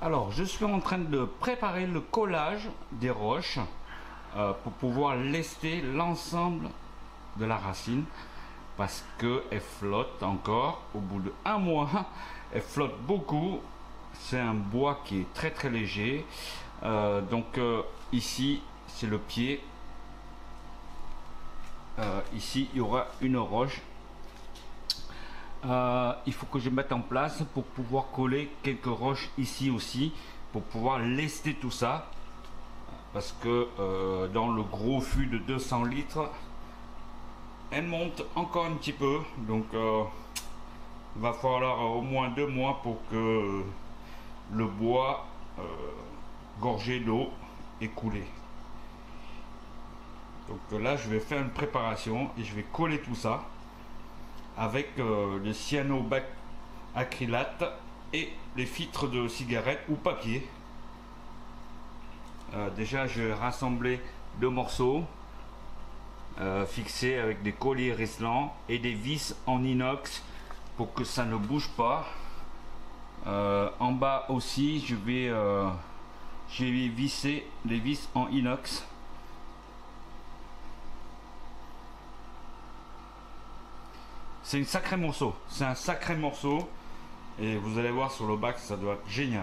Alors, je suis en train de préparer le collage des roches pour pouvoir lester l'ensemble de la racine parce qu'elle flotte encore. Au bout d'1 mois, elle flotte beaucoup. C'est un bois qui est très très léger. Ici, c'est le pied. Ici, il y aura une roche. Il faut que je mette en place pour pouvoir coller quelques roches ici aussi pour pouvoir lester tout ça parce que dans le gros fût de 200 litres elle monte encore un petit peu, donc il va falloir au moins 2 mois pour que le bois gorgé d'eau est coulé. Donc là je vais faire une préparation et je vais coller tout ça avec le cyanoacrylate et les filtres de cigarette ou papier. Déjà je vais rassembler 2 morceaux fixés avec des colliers récellants et des vis en inox pour que ça ne bouge pas. En bas aussi je vais visser les vis en inox. C'est un sacré morceau et vous allez voir sur le bac, ça doit être génial.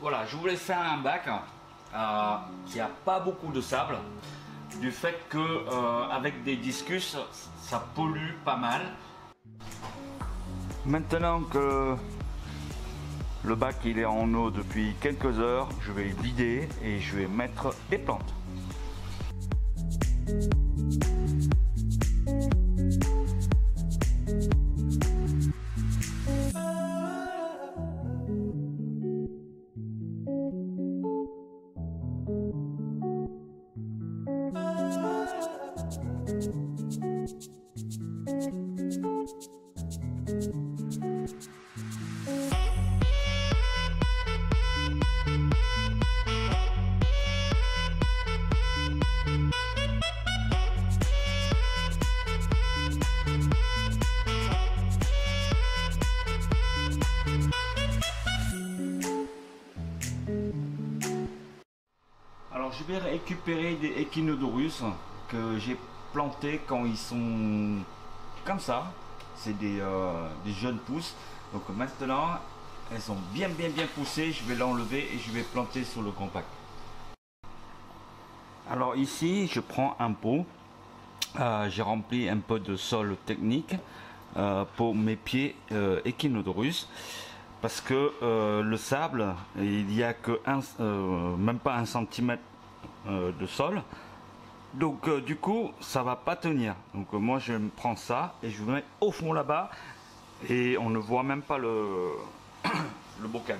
Voilà, je voulais faire un bac qui a pas beaucoup de sable, du fait que avec des discus, ça pollue pas mal. Maintenant que le bac il est en eau depuis quelques heures, je vais le vider et je vais mettre des plantes. Alors je vais récupérer des echinodorus que j'ai plantés quand ils sont comme ça. C'est des jeunes pousses. Donc maintenant elles sont bien poussées. Je vais l'enlever et je vais planter sur le compact. Alors ici je prends un pot. J'ai rempli un peu de sol technique pour mes pieds echinodorus. Parce que le sable, il n'y a que même pas 1 centimètre de sol. Donc du coup, ça va pas tenir. Donc moi, je me prends ça et je le mets au fond là-bas. Et on ne voit même pas le, le bocal.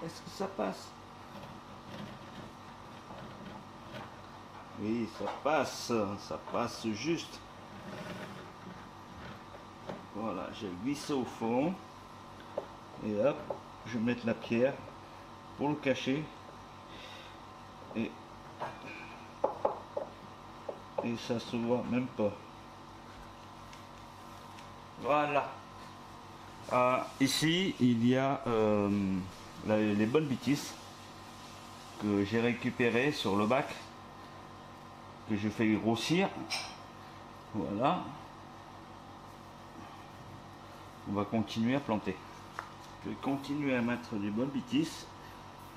Est-ce que ça passe? Oui, ça passe juste. Voilà, j'ai glissé au fond. Et hop, je vais mettre la pierre pour le cacher. Et ça se voit même pas. Voilà. Ici, il y a les bonnes bêtises que j'ai récupérées sur le bac, que je fais grossir. Voilà. On va continuer à planter. Je vais continuer à mettre des bonnes bêtises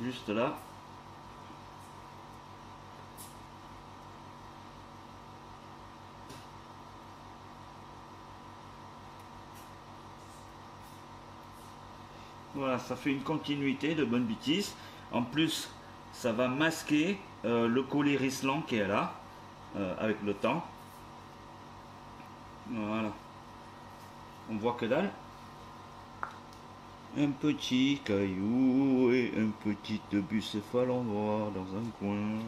juste là. Voilà, ça fait une continuité de bonne bêtise. En plus, ça va masquer le collier risselant qui est là, avec le temps. Voilà. On voit que dalle. Un petit caillou et un petit bucéphale en noir dans un coin.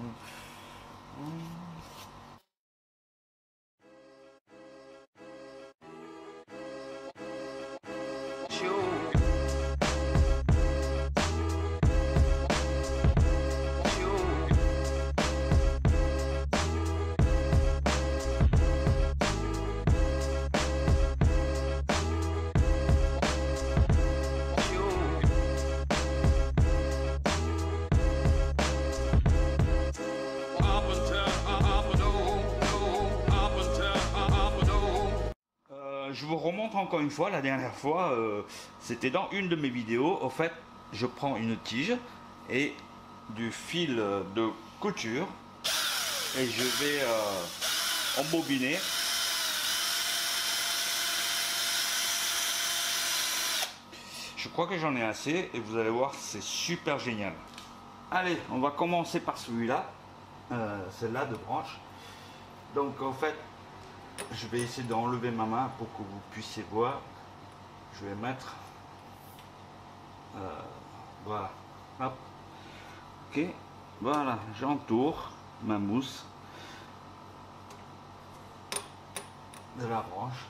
Je vous remontre encore une fois, la dernière fois, c'était dans une de mes vidéos. Au fait, je prends une tige et du fil de couture et je vais embobiner. Je crois que j'en ai assez et vous allez voir, c'est super génial. Allez, on va commencer par celui-là, celle-là de branche. Donc en fait, je vais essayer d'enlever ma main pour que vous puissiez voir. Je vais mettre voilà, hop, ok, voilà, j'entoure ma mousse de la branche.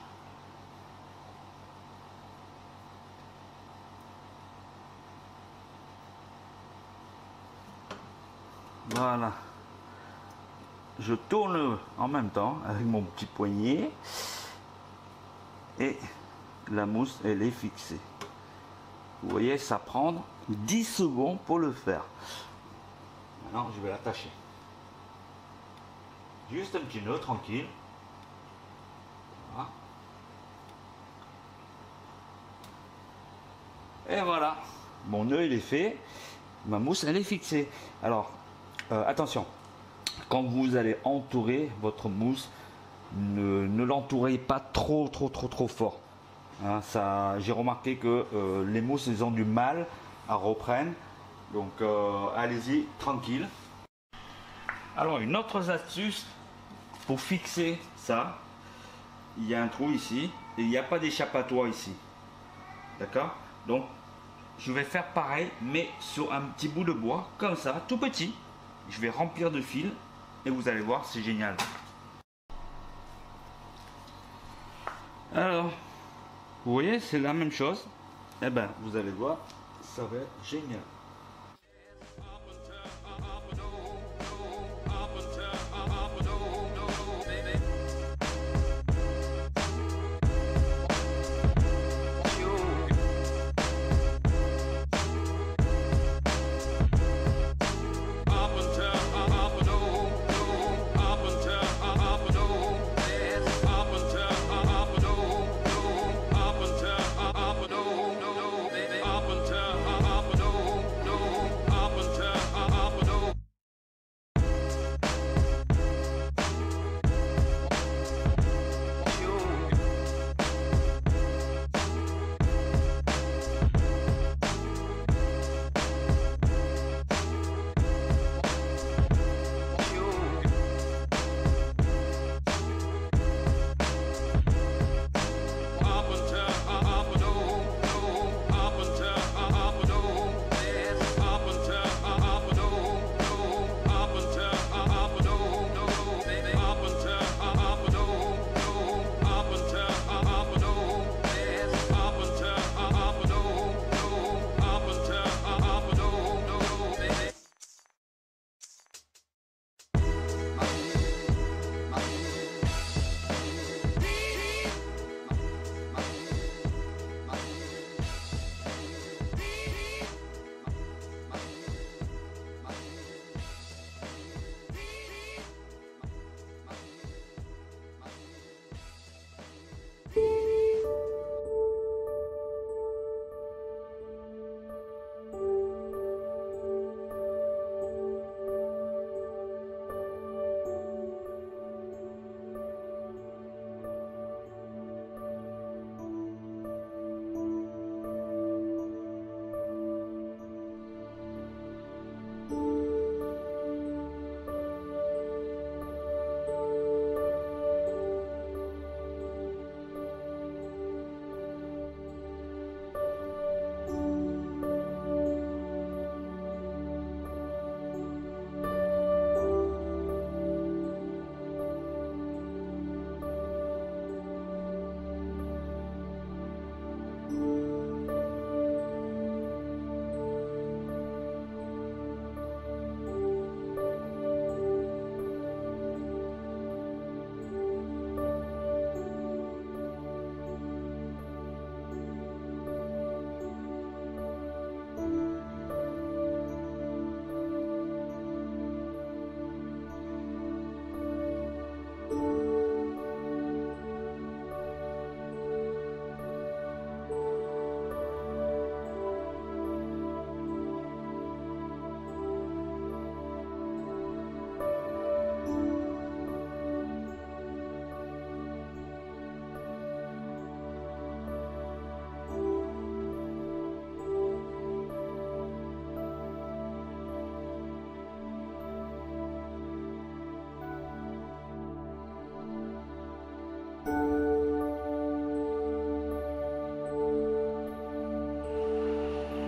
Voilà, je tourne en même temps avec mon petit poignet et la mousse elle est fixée. Vous voyez, ça prend 10 secondes pour le faire. Maintenant, je vais l'attacher. Juste un petit nœud tranquille. Voilà. Et voilà, mon nœud il est fait, ma mousse elle est fixée. Alors attention, quand vous allez entourer votre mousse, ne l'entourez pas trop fort. Hein, j'ai remarqué que les mousses ils ont du mal à reprendre, donc allez-y tranquille. Alors une autre astuce pour fixer ça, il y a un trou ici et il n'y a pas d'échappatoire ici, d'accord? Donc je vais faire pareil mais sur un petit bout de bois comme ça, tout petit. Je vais remplir de fil et vous allez voir, c'est génial. Alors vous voyez, c'est la même chose. Et ben vous allez voir, ça va être génial.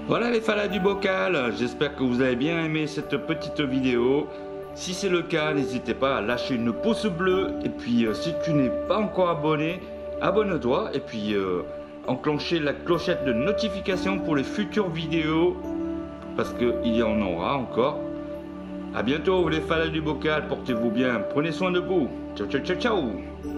Voilà les falas du bocal, j'espère que vous avez bien aimé cette petite vidéo. Si c'est le cas, n'hésitez pas à lâcher une pouce bleu. Et puis si tu n'es pas encore abonné, abonne-toi. Et puis enclencher la clochette de notification pour les futures vidéos. Parce qu'il y en aura encore. A bientôt les falas du bocal, portez-vous bien, prenez soin de vous. Ciao ciao ciao ciao.